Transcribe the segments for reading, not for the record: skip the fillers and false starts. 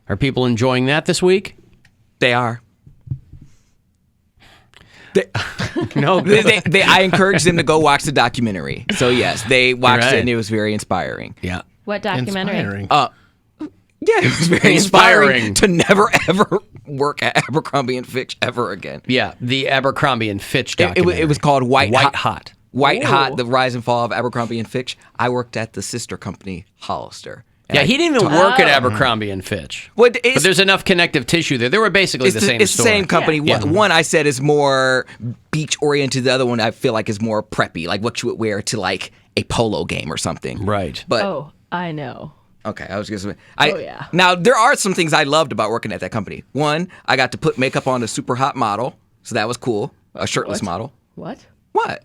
Are people enjoying that this week? They are. No. I encouraged them to go watch the documentary. So, yes, they watched it, and it was very inspiring. Yeah. What documentary? Yeah, it was very inspiring to never, ever work at Abercrombie & Fitch ever again. Yeah, the Abercrombie & Fitch documentary. It was called White Hot. White Hot, The Rise and Fall of Abercrombie & Fitch. I worked at the sister company, Hollister. Yeah, he didn't even work at Abercrombie & Fitch. But there's enough connective tissue there. They were basically the same store. It's the same company. Yeah. One I said is more beach-oriented. The other one I feel like is more preppy, like what you would wear to like a polo game or something. Right. But I know. Okay, I was just. Yeah. Now there are some things I loved about working at that company. One, I got to put makeup on a super hot model, so that was cool. A shirtless model. What?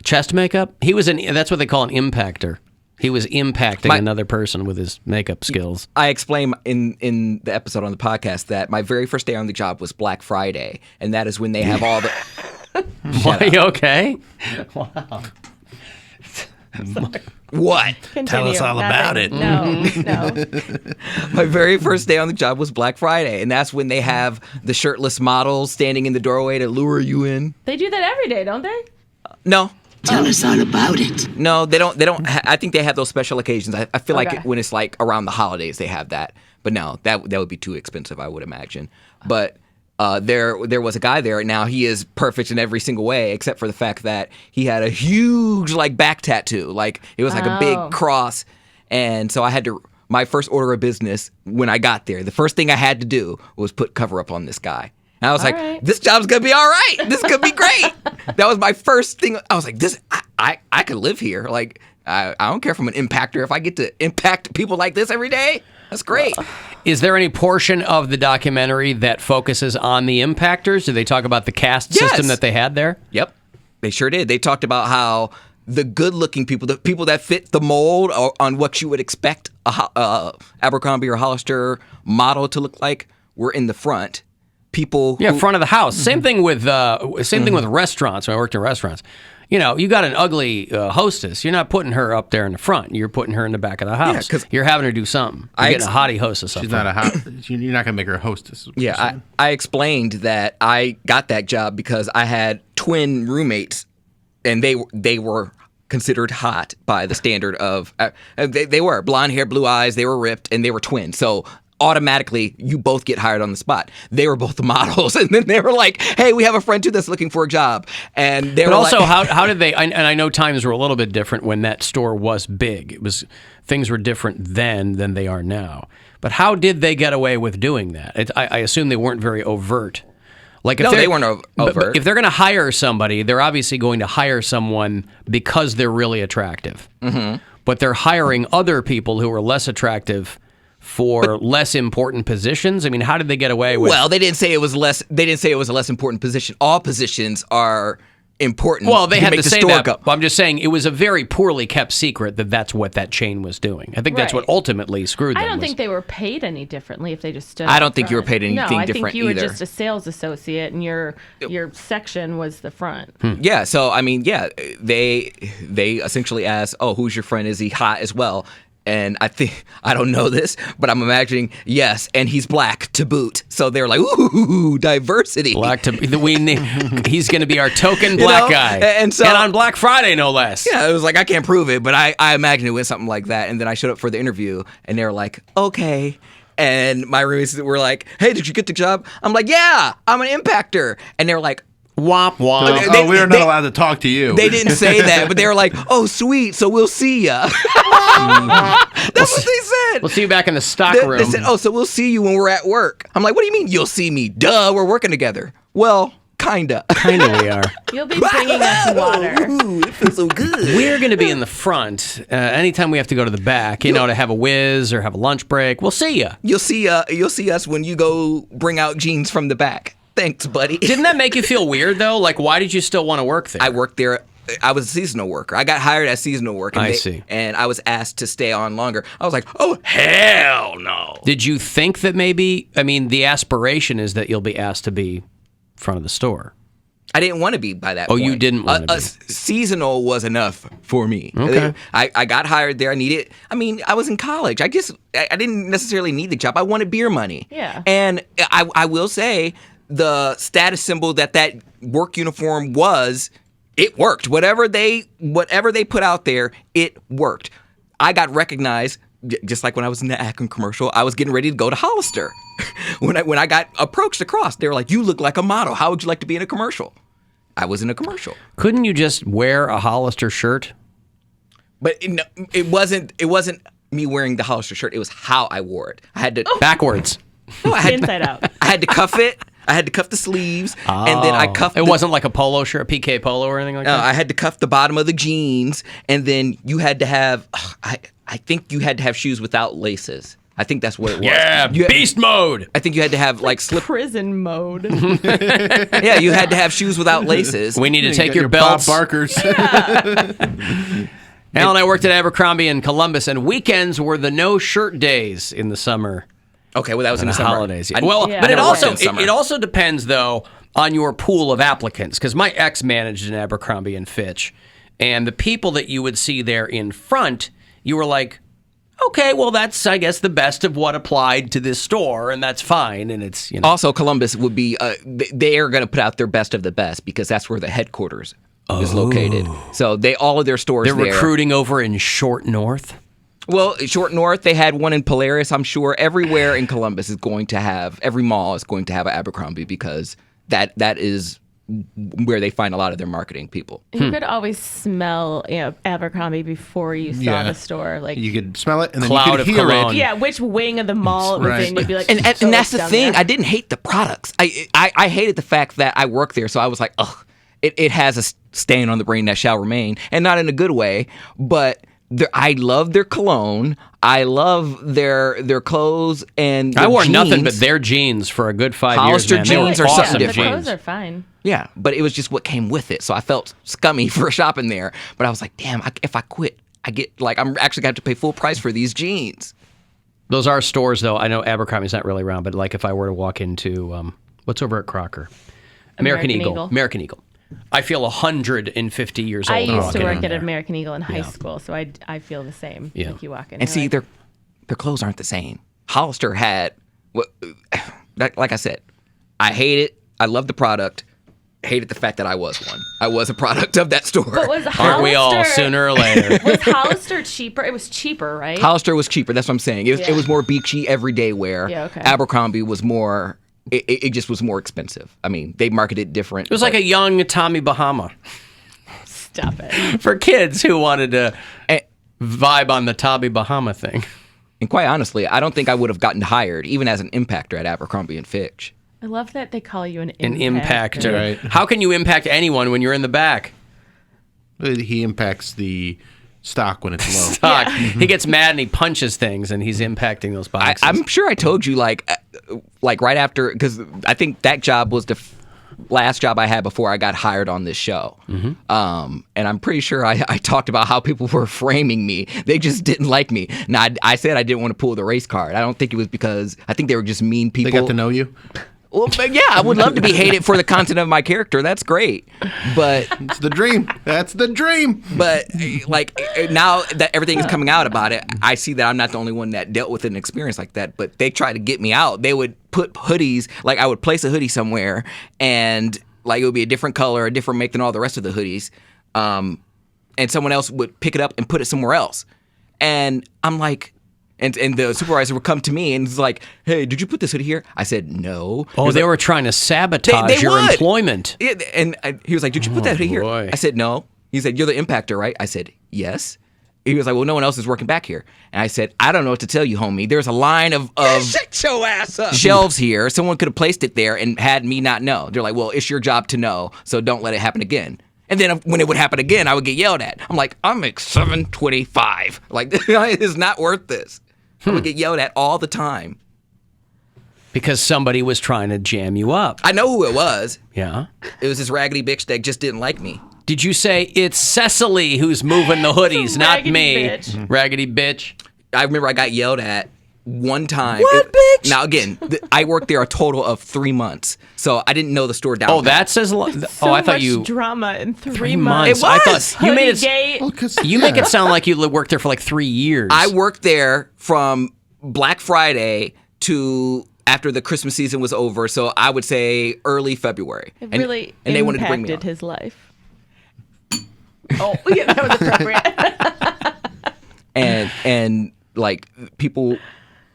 Chest makeup? He was that's what they call an impactor. He was impacting another person with his makeup skills. I explained in the episode on the podcast that my very first day on the job was Black Friday, and that is when they have all the. Are you okay? Wow. What? Continue. Tell us all about it. No. My very first day on the job was Black Friday, and that's when they have the shirtless models standing in the doorway to lure you in. They do that every day, don't they? No. Tell us all about it. No, they don't. I think they have those special occasions. I feel Okay. like when it's like around the holidays, they have that. But no, that would be too expensive, I would imagine. But there was a guy there. Now he is perfect in every single way, except for the fact that he had a huge like back tattoo. Like it was like a big cross, and so I had to. My first order of business when I got there, the first thing I had to do was put cover up on this guy. And I was like, this job's going to be all right. This is going to be great. That was my first thing. I was like, I could live here. Like, I don't care if I'm an impactor. If I get to impact people like this every day, that's great. Is there any portion of the documentary that focuses on the impactors? Do they talk about the caste system that they had there? Yep, they sure did. They talked about how the good-looking people, the people that fit the mold on what you would expect a Abercrombie or Hollister model to look like, were in the front. Front of the house. Same thing with thing with restaurants. When I worked in restaurants, you got an ugly hostess. You're not putting her up there in the front. You're putting her in the back of the house. Yeah, because you're having her do something. You're getting a hottie hostess. She's not a hot. You're not gonna make her a hostess. Yeah, I explained that I got that job because I had twin roommates, and they were considered hot by the standard of they were blonde hair, blue eyes. They were ripped, and they were twins. So automatically, you both get hired on the spot. They were both the models, and then they were like, "Hey, we have a friend too that's looking for a job." And they were also, like, how did they? And I know times were a little bit different when that store was big. Things were different then than they are now. But how did they get away with doing that? I assume they weren't very overt. Like if they weren't overt. If they're going to hire somebody, they're obviously going to hire someone because they're really attractive. Mm-hmm. But they're hiring other people who are less attractive for less important positions. I mean, how did they get away with? Well, they didn't say it was less. They didn't say it was a less important position. All positions are important. Well, they had to say that. But I'm just saying it was a very poorly kept secret that that's what that chain was doing. I think that's what ultimately screwed them. I don't think they were paid any differently if they just stood. I don't think you were paid anything different either. No, I think you were just a sales associate, and your section was the front. Yeah. So I mean, yeah, they essentially asked, "Oh, who's your friend? Is he hot as well?" And I don't know this, but I'm imagining, yes, and he's black to boot. So they're like, ooh, diversity. He's going to be our token black guy. And on Black Friday, no less. Yeah, it was like, I can't prove it, but I imagine it was something like that. And then I showed up for the interview, and they were like, okay. And my roommates were like, hey, did you get the job? I'm like, yeah, I'm an impactor. And they were like, womp womp. We're not allowed to talk to you. They didn't say that, but they were like, oh, sweet, so we'll see ya. That's what they said. We'll see you back in the stock room. They said, oh, so we'll see you when we're at work. I'm like, what do you mean you'll see me? Duh, we're working together. Well, kinda. Kinda we are. You'll be bringing us water. Ooh, it feels so good. We're going to be in the front. Anytime we have to go to the back, to have a whiz or have a lunch break, we'll see you. You'll see us when you go bring out jeans from the back. Thanks, buddy. Didn't that make you feel weird, though? Like, why did you still want to work there? I worked there. I was a seasonal worker. I got hired as seasonal worker. I see. And I was asked to stay on longer. I was like, oh, hell no. Did you think that maybe, the aspiration is that you'll be asked to be front of the store? I didn't want to be by that Oh, point. you didn't want to be. Seasonal was enough for me. Okay. I got hired there. I was in college. I didn't necessarily need the job. I wanted beer money. Yeah. And I will say the status symbol that work uniform was, it worked. Whatever they put out there, it worked. I got recognized. Just like when I was in the Akron commercial, I was getting ready to go to Hollister. when I got approached across, they were like, "You look like a model. How would you like to be in a commercial?" I was in a commercial. Couldn't you just wear a Hollister shirt? But it wasn't me wearing the Hollister shirt. It was how I wore it. I had to Backwards. no, I had Inside out. I had to cuff it. I had to cuff the sleeves, and then I cuffed. It wasn't like a polo shirt, a PK polo or anything like that? I had to cuff the bottom of the jeans, and then you had to have. I think you had to have shoes without laces. I think that's what it was. Yeah, beast mode. I think you had to have like slip. Prison mode. Yeah, you had to have shoes without laces. We need to take got your belts. Bob Barkers. Alan and I worked at Abercrombie in Columbus, and weekends were the no-shirt days in the summer. Okay, well that was in And the the summer. holidays. I- Well, Yeah. but I it never worked also in summer. it also depends though on your pool of applicants, because my ex managed in Abercrombie and Fitch, and the people that you would see there in front, you were like, okay, well that's I guess the best of what applied to this store, and that's fine, and it's Also, Columbus would be. They are going to put out their best of the best because that's where the headquarters is located. So all of their stores. they're there. recruiting over in Short North. Well, Short North, they had one in Polaris. I'm sure everywhere in Columbus is going to have, every mall is going to have an Abercrombie because that is where they find a lot of their marketing people. You could always smell, Abercrombie before you saw the store. Like, You could smell it, and then Cloud you could of hear cologne. it. yeah, which wing of the mall it was Right. in. You'd be like, And "So that's it's the down thing. there." I didn't hate the products. I hated the fact that I worked there, so I was like, ugh, it has a stain on the brain that shall remain, and not in a good way, but I love their cologne. I love their clothes and I their wore nothing jeans. but their jeans for a good 5 Hollister years. Man. They were jeans are awesome something The different. clothes jeans. are fine. Yeah, but it was just what came with it. So I felt scummy for shopping there. But I was like, damn, if I quit, I get like I'm actually going to have to pay full price for these jeans. Those are stores, though. I know Abercrombie's not really around, but like if I were to walk into what's over at Crocker, American Eagle. American Eagle. I feel 150 years old. I used to walking work in at there. American Eagle in high school, so I feel the same. Yeah. Like you walk in. And see, like, their clothes aren't the same. Hollister had, like I said, I hate it. I love the product. Hated the fact that I was one. I was a product of that store. But was Aren't we all Hollister- sooner or later? Was Hollister cheaper? It was cheaper, right? Hollister was cheaper. That's what I'm saying. It was more beachy everyday wear. Yeah, okay. Abercrombie was more. It just was more expensive. I mean, they marketed different. It was like a young Tommy Bahama Stop it. for kids who wanted to And, vibe on the Tommy Bahama thing. and quite honestly, I don't think I would have gotten hired even as an impactor at Abercrombie and Fitch. I love that they call you an An impactor. Right. How can you impact anyone when you're in the back? He impacts the stock when it's low. Fuck. He gets mad and he punches things, and he's impacting those boxes. I'm sure I told you like right after, because I think that job was the last job I had before I got hired on this show. And I'm pretty sure I talked about how people were framing me. They just didn't like me. Now I said I didn't want to pull the race card. I don't think it was because I think they were just mean people. They got to know you. Well, but yeah, I would love to be hated for the content of my character. That's great. But It's the dream. That's the dream. like now that everything is coming out about it, I see that I'm not the only one that dealt with an experience like that. But they tried to get me out. They would put hoodies, like I would place a hoodie somewhere, and like it would be a different color, a different make than all the rest of the hoodies, and someone else would pick it up and put it somewhere else, and I'm like. And the supervisor would come to me and he's like, "Hey, did you put this hoodie here?" I said, "No." Oh, they were trying to sabotage They your would. employment. Yeah, and he was like, "Did you put that hoodie here?" boy. I said, "No." He said, "You're the impactor, right?" I said, "Yes." He was like, "Well, no one else is working back here." And I said, "I don't know what to tell you, homie. There's a line of Shut your ass up. shelves here. Someone could have placed it there and had me not know." They're like, "Well, it's your job to know, so don't let it happen again." And then when it would happen again, I would get yelled at. I'm like, "I make $7.25. Like, it is not worth this." I would get yelled at all the time. Because somebody was trying to jam you up. I know who it was. Yeah. It was this raggedy bitch that just didn't like me. Did you say it's Cecily who's moving the hoodies, not Raggedy me? bitch. Raggedy bitch. I remember I got yelled at one time. What, bitch? Now again, I worked there a total of 3 months, so I didn't know the store down. Oh, that says. So I thought much you. drama in 3 3 months. months. I thought you made it. Hoodie-gate. Well, 'cause- You make yeah. it sound like you worked there for like 3 years. I worked there from Black Friday to after the Christmas season was over, so I would say early February. It really and they wanted to bring me impacted on. his life. Oh, yeah, that was appropriate. and like people,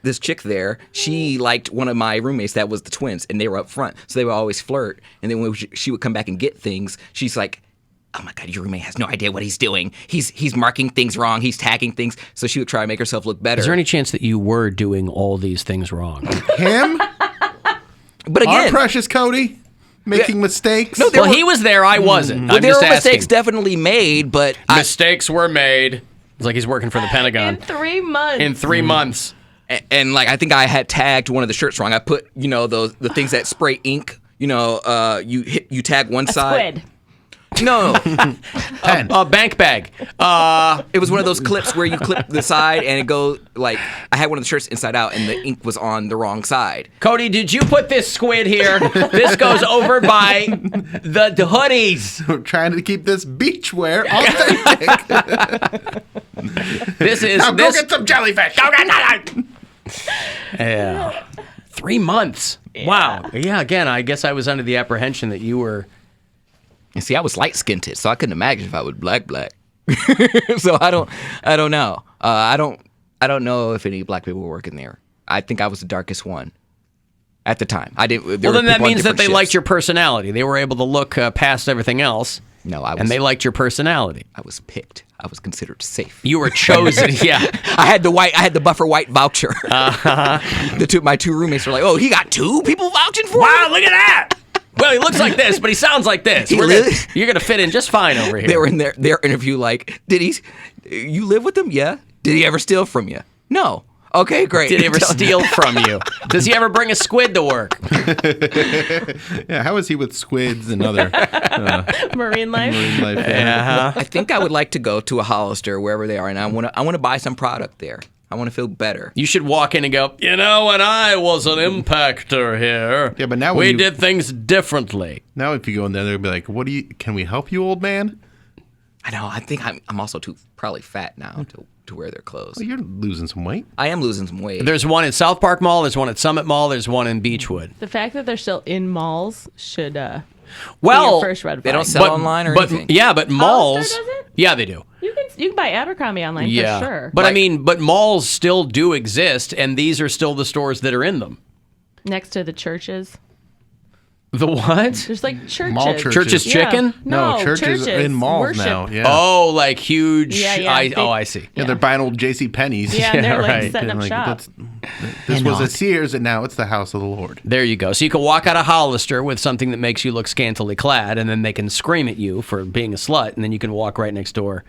this chick there, she liked one of my roommates that was the twins, and they were up front, so they would always flirt. And then when she would come back and get things, she's like, "Oh my God, your roommate has no idea what he's doing. He's marking things wrong. He's tagging things." So she would try to make herself look better. Is there any chance that you were doing all these things wrong? Him, but our again, precious Cody, making mistakes. No, there Well, were- he was there. I wasn't. well, I'm there just were mistakes asking. definitely made, but Mistakes were made. It's like he's working for the Pentagon In 3 months. in 3 months. and like I think I had tagged one of the shirts wrong. I put the things that spray ink. You tag one a side. squid. No, A bank bag. it was one of those clips where you clip the side and it goes like I had one of the shirts inside out and the ink was on the wrong side. Cody, did you put this squid here? This goes over by the hoodies. We're trying to keep this beachwear authentic. This is Now go this. get some jellyfish. Go get that. Yeah. 3 months. Wow. Yeah. Again, I guess I was under the apprehension that you were. And see, I was light skinned, so I couldn't imagine if I was black. So I don't know. I don't know if any black people were working there. I think I was the darkest one at the time. I didn't. Well, then that means that they liked your personality. They were able to look past everything else. No, I was. And they liked your personality. I was picked. I was considered safe. You were chosen. Yeah. I had the buffer white voucher. My two roommates were like, "Oh, he got 2 people vouching for him." Wow, look at that. Well, he looks like this, but he sounds like this. You're You're gonna fit in just fine over here. They were in their interview like, you live with him? Yeah. Did he ever steal from you? No. Okay, great. Did he ever steal from you? Does he ever bring a squid to work? Yeah, how is he with squids and other Marine life. marine life? Yeah. I think I would like to go to a Hollister, wherever they are, and I want to buy some product there. I want to feel better. You should walk in and go, when I was an impactor here, Yeah, but now when we you- did things differently. Now, if you go in there, they'll be like, can we help you, old man? I know. I think I'm also probably fat now to wear their clothes. Well, you're losing some weight. I am losing some weight. There's one in South Park Mall, there's one at Summit Mall, there's one in Beechwood. The fact that they're still in malls should Well, be your first red flag. they don't sell online or anything. Yeah, but malls. doesn't? Yeah, they do. You can buy Abercrombie online Yeah. for sure. But but malls still do exist, and these are still the stores that are in them. Next to the churches. The what? There's like churches. Mall churches. Church's Yeah. Chicken? No, churches in malls worship. now. Yeah. Oh, like huge. Yeah, I see. Yeah, they're buying old J.C. Penney's. Yeah, and they're like right. setting up shop. This was a Sears, and now it's the house of the Lord. There you go. So you can walk out of Hollister with something that makes you look scantily clad, and then they can scream at you for being a slut, and then you can walk right next door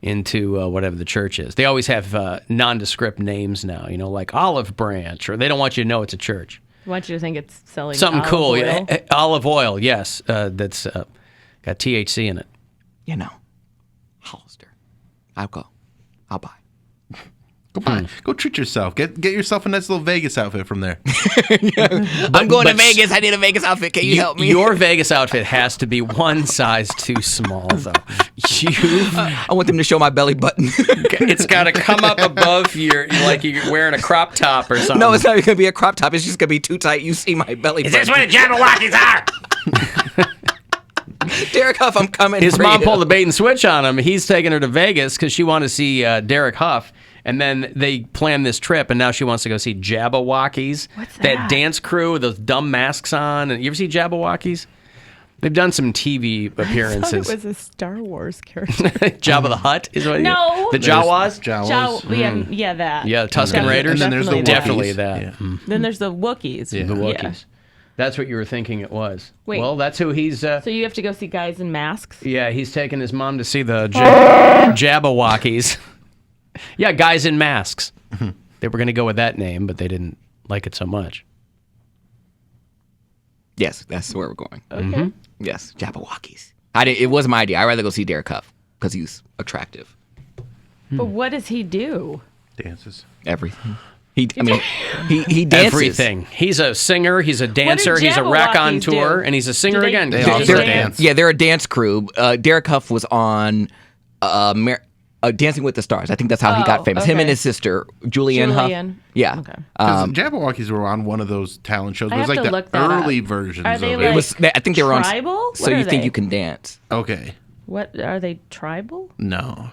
into whatever the church is. They always have nondescript names now, like Olive Branch, or they don't want you to know it's a church. I want you to think it's selling Something olive cool. oil. Yeah. Olive oil, yes. That's got THC in it. Hollister. I'll go. I'll buy. Go buy. Go treat yourself. Get yourself a nice little Vegas outfit from there. I'm going to but- Vegas. I need a Vegas outfit. Can you help me? Your Vegas outfit has to be one size too small, though. I want them to show my belly button. It's got to come up above like you're wearing a crop top or something. No, it's not even going to be a crop top. It's just going to be too tight. You see my belly button. Is this where the Jabberwockies are? Derek Huff, I'm coming His for mom you. pulled the bait and switch on him. He's taking her to Vegas because she wanted to see Derek Huff. And then they planned this trip, and now she wants to go see Jabberwockies. What's That that? dance crew with those dumb masks on. And you ever see Jabberwockies? They've done some TV I thought appearances. it was a Star Wars character. Jabba the Hutt is what No. The Jawas? Jawas. Yeah, that. Yeah, Tusken Definitely- Raiders. And then there's the Definitely Wookiees. that. Yeah. Mm. Then there's the Wookiees. Yeah. The Wookiees. That's what you were thinking it was. Wait. Well, that's who he's... So you have to go see guys in masks? yeah, he's taking his mom to see the Jabberwockies. Yeah, guys in masks. They were going to go with that name, but they didn't like it so much. Yes, that's where we're going. Okay. Yes, Jabberwockies. It wasn't my idea. I'd rather go see Derek Huff because he's attractive. But what does he do? Dances. Everything. He dances. Everything. He's a singer. He's a dancer. He's a raconteur, and he's a singer again. They also dance. Yeah, they're a dance crew. Derek Huff was on Dancing with the Stars. I think that's how he got famous. Him and his sister, Julianne Huff. Yeah. Okay. Jabberwockies were on one of those talent shows. It I was have like to look the that early up. versions Are of they it. like I think they were on. tribal? So What You are Think they? You Can Dance. Okay. What are they tribal? No.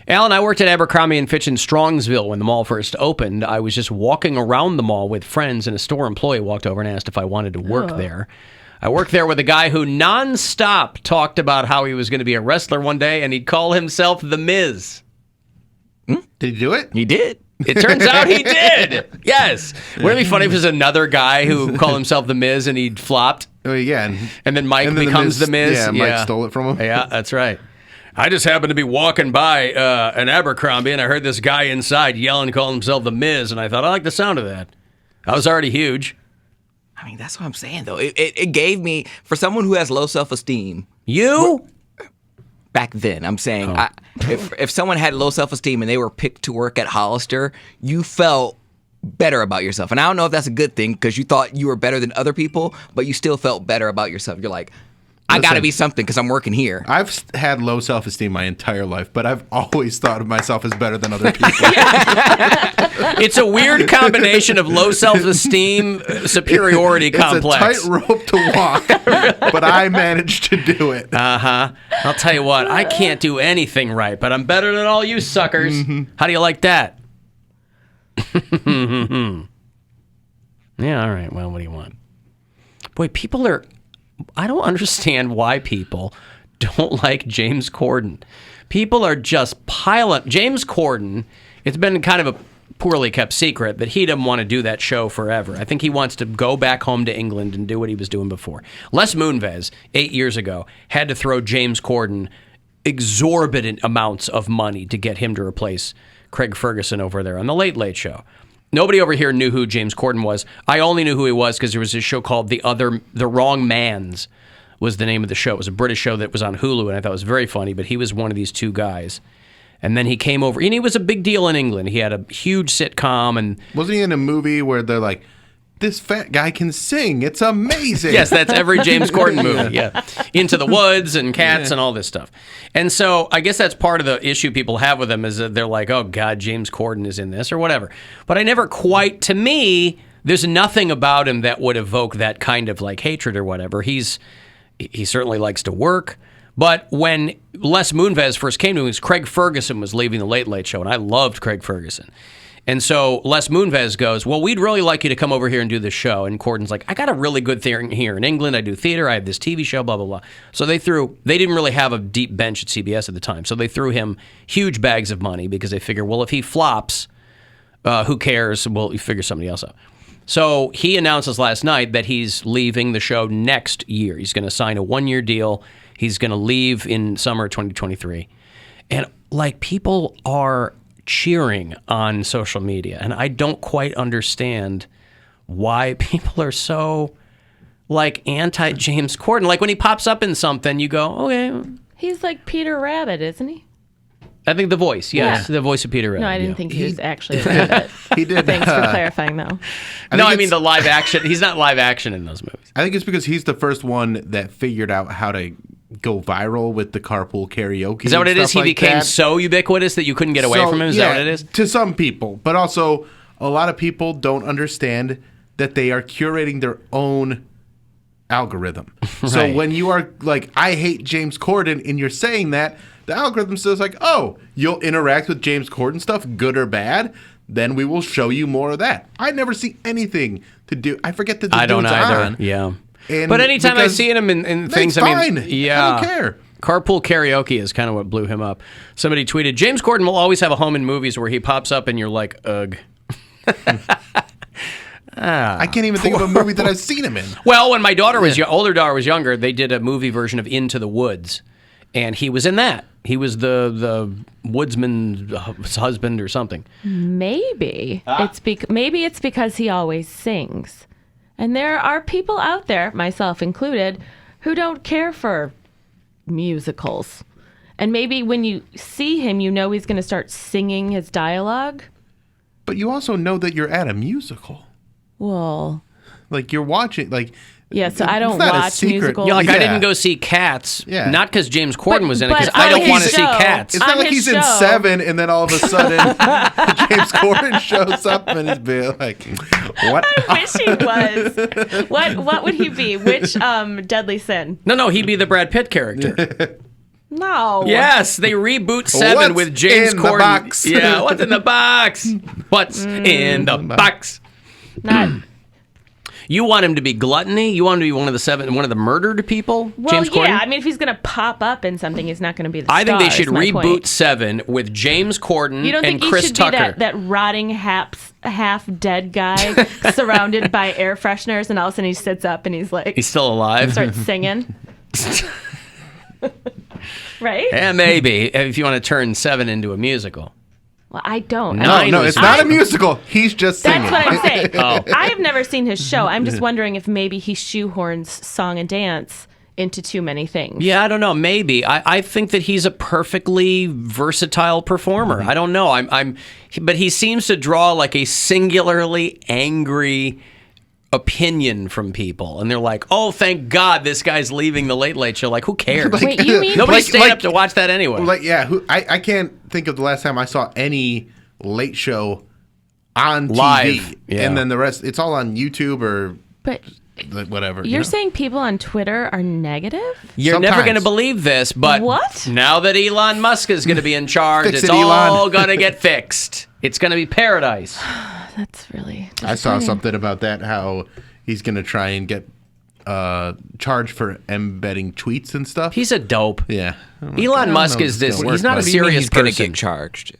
Alan, I worked at Abercrombie & Fitch in Strongsville when the mall first opened. I was just walking around the mall with friends, and a store employee walked over and asked if I wanted to work there. I worked there with a guy who nonstop talked about how he was going to be a wrestler one day, and he'd call himself The Miz. Did he do it? He did. It turns out he did. Yes. Wouldn't it be funny if it was another guy who called himself The Miz and he'd flopped? Oh, yeah. And then Mike becomes The Miz? Yeah, Mike stole it from him. Yeah, that's right. I just happened to be walking by an Abercrombie, and I heard this guy inside yelling, calling himself The Miz, and I thought, I like the sound of that. I was already huge. I mean, that's what I'm saying, though. It gave me, for someone who has low self-esteem, You? back then, I'm saying, if someone had low self-esteem and they were picked to work at Hollister, you felt better about yourself. And I don't know if that's a good thing because you thought you were better than other people, but you still felt better about yourself. You're like, I got to be something because I'm working here. I've had low self-esteem my entire life, but I've always thought of myself as better than other people. It's a weird combination of low self-esteem, superiority complex. It's a tightrope to walk, but I managed to do it. I'll tell you what, I can't do anything right, but I'm better than all you suckers. How do you like that? Yeah, all right. Well, what do you want? Boy, I don't understand why people don't like James Corden. People are just piling. James Corden, it's been kind of a poorly kept secret that he doesn't want to do that show forever. I think he wants to go back home to England and do what he was doing before. Les Moonves, 8 years ago, had to throw James Corden exorbitant amounts of money to get him to replace Craig Ferguson over there on The Late Late Show. Nobody over here knew who James Corden was. I only knew who he was because there was this show called The Wrong Mans was the name of the show. It was a British show that was on Hulu, and I thought it was very funny, but he was one of these two guys. And then he came over, and he was a big deal in England. He had a huge sitcom. And wasn't he in a movie where they're like, this fat guy can sing. It's amazing. Yes, that's every James Corden movie. Yeah. Into the Woods and Cats and all this stuff. And so I guess that's part of the issue people have with him is that they're like, oh, God, James Corden is in this or whatever. But I never quite, to me, there's nothing about him that would evoke that kind of like hatred or whatever. He certainly likes to work. But when Les Moonves first came to him, Craig Ferguson was leaving The Late Late Show, and I loved Craig Ferguson. And so Les Moonves goes, well, we'd really like you to come over here and do this show. And Corden's like, I got a really good thing here in England. I do theater. I have this TV show, blah, blah, blah. So they didn't really have a deep bench at CBS at the time. So they threw him huge bags of money because they figure, well, if he flops, who cares? We'll figure somebody else out. So he announces last night that he's leaving the show next year. He's going to sign a 1-year deal. He's going to leave in summer 2023. And like people are cheering on social media, and I don't quite understand why people are so like anti James Corden. Like when he pops up in something, you go, okay. He's like Peter Rabbit, isn't he? I think the voice, yes, the voice of Peter Rabbit. No, I didn't yeah. think he was actually a rabbit. He did. Thanks for clarifying, though. I mean the live action. He's not live action in those movies. I think it's because he's the first one that figured out how to go viral with the carpool karaoke. Is that what it is? He like became that. so ubiquitous that you couldn't get away from him? Is that what it is? To some people. But also, a lot of people don't understand that they are curating their own algorithm. So Right. when you are like, I hate James Corden, and you're saying that, the algorithm says like, oh, you'll interact with James Corden stuff, good or bad, then we will show you more of that. I never see anything to do. I forget that the I don't dude's either. on. Yeah. And But anytime I because see him in things, that's I mean, fine. yeah. I don't care. Carpool karaoke is kind of what blew him up. Somebody tweeted, James Corden will always have a home in movies where he pops up and you're like, ugh. I can't even think of a movie that I've seen him in. Well, when my daughter was older daughter was younger, they did a movie version of Into the Woods, and he was in that. He was the woodsman's husband or something. Maybe maybe it's because he always sings, and there are people out there, myself included, who don't care for musicals. And maybe when you see him, you know he's going to start singing his dialogue. But you also know that you're at a musical. Well, Like, you're watching, like... yeah, so I don't it's not a watch secret. musicals. Yeah, like I Yeah. didn't go see Cats, Yeah. not because James Corden was in it, because but I on don't his want to see show- Cats. It's not On like his he's in show. 7 and then all of a sudden James Corden shows up and he's being like, what? I wish he was. What would he be? Which Deadly Sin? No, he'd be the Brad Pitt character. No. Yes, they reboot 7 What's with James in the Corden. box? Yeah, what's in the box? What's in the box? Not. You want him to be Gluttony? You want him to be one of the murdered people? Well, James Corden? yeah. I mean, if he's gonna pop up in something, he's not gonna be the star. I think they should is my reboot point. 7 with James Corden You don't and think Chris he should Tucker. be that rotting half dead guy surrounded by air fresheners, and all of a sudden he sits up and he's like He's still alive. starts singing. Right? Yeah, maybe if you want to turn 7 into a musical. Well, I don't. No, I mean, No, it's not a musical. He's just singing. That's what I'm saying. Oh. I have never seen his show. I'm just wondering if maybe he shoehorns song and dance into too many things. Yeah, I don't know. Maybe I think that he's a perfectly versatile performer. I don't know. But he seems to draw like a singularly angry opinion from people, and they're like, "Oh, thank God, this guy's leaving the Late Late Show." Like, who cares? Wait, you mean Nobody's staying like- up to watch that anyway. Like, yeah, I can't think of the last time I saw any late show on Live, TV. yeah. And then the rest, it's all on YouTube or But like, whatever. you're saying people on Twitter are negative? You're never sometimes. going to believe this, but What? now that Elon Musk is going to be in charge, Fix it's it, Elon. all going to get fixed. It's going to be paradise. That's really I saw disappointing. something about that, how he's going to try and get charged for embedding tweets and stuff. He's a dope. yeah. Elon Musk is this. He's not a What do you mean serious he's going to person. get charged?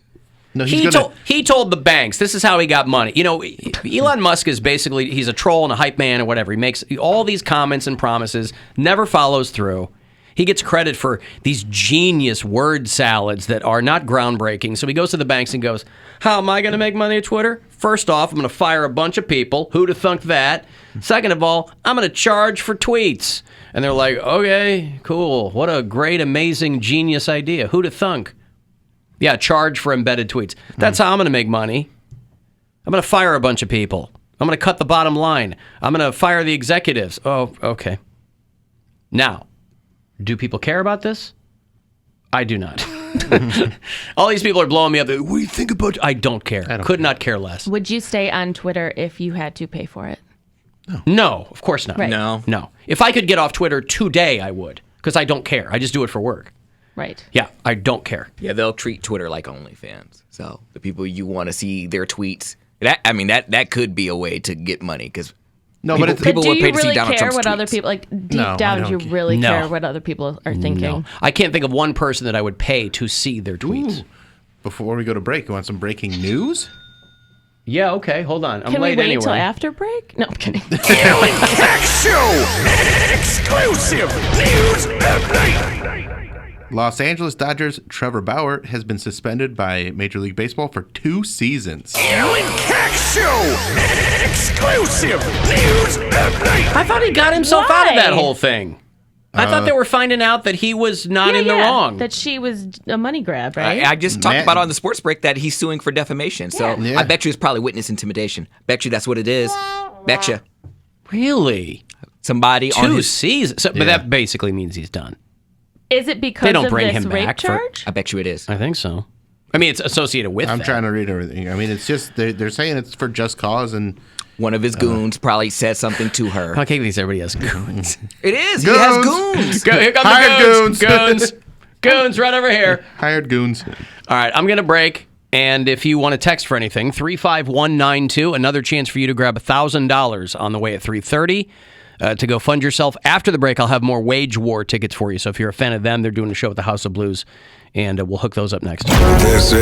No, He told the banks, this is how he got money. You know, Elon Musk is basically, he's a troll and a hype man or whatever. He makes all these comments and promises, never follows through. He gets credit for these genius word salads that are not groundbreaking. So he goes to the banks and goes, how am I going to make money at Twitter? First off, I'm going to fire a bunch of people. Who'd have thunk that? Second of all, I'm going to charge for tweets. And they're like, okay, cool. What a great, amazing, genius idea. Who'd have thunk? Yeah, charge for embedded tweets. That's how I'm going to make money. I'm going to fire a bunch of people. I'm going to cut the bottom line. I'm going to fire the executives. Oh, okay. Now, do people care about this? I do not. All these people are blowing me up. What do you think about? I don't care. Could not care less. Would you stay on Twitter if you had to pay for it? No, of course not. Right. No. No. If I could get off Twitter today, I would, because I don't care. I just do it for work. Right. Yeah, I don't care. Yeah, they'll treat Twitter like OnlyFans. So the people you want to see their tweets, that could be a way to get money because No, people, but it's, people But do would you pay to see really Donald care Trump's what other tweets. people deep No, I down? Do you don't really No. care what other people are thinking? No. I can't think of one person that I would pay to see their tweets. before we go to break, you want some breaking news? Yeah, okay, hold on. I'm Can we late wait anyway. until after break? No, I'm kidding. Alan Cox Show. Exclusive news update. Los Angeles Dodgers' Trevor Bauer has been suspended by Major League Baseball for 2 seasons. Alan Cox Show. Exclusive news update. I thought he got himself out of Why? that whole thing. I thought they were finding out that he was not in the wrong. That she was a money grab, right? I just talked Man. about on the sports break that he's suing for defamation. So Yeah. I bet you it's probably witness intimidation. Bet you that's what it is. Bet you Really? somebody on 2 his. seasons? So, but that basically means he's done. Is it because They don't of bring this him rape back for- charge? I bet you it is. I think so. I mean, it's associated with I'm that. trying to read everything. I mean, it's just they're saying it's for just cause, and One of his goons probably said something to her. Okay, because everybody has goons. It is. He has Goons. goons. Go, here come Hired the goons. goons. Goons. Goons right over here. hired goons. All right, I'm going to break. And if you want to text for anything, 35192, another chance for you to grab $1,000 on the way at 3:30 to go fund yourself. After the break, I'll have more Wage War tickets for you. So if you're a fan of them, they're doing a show at the House of Blues, and we'll hook those up next.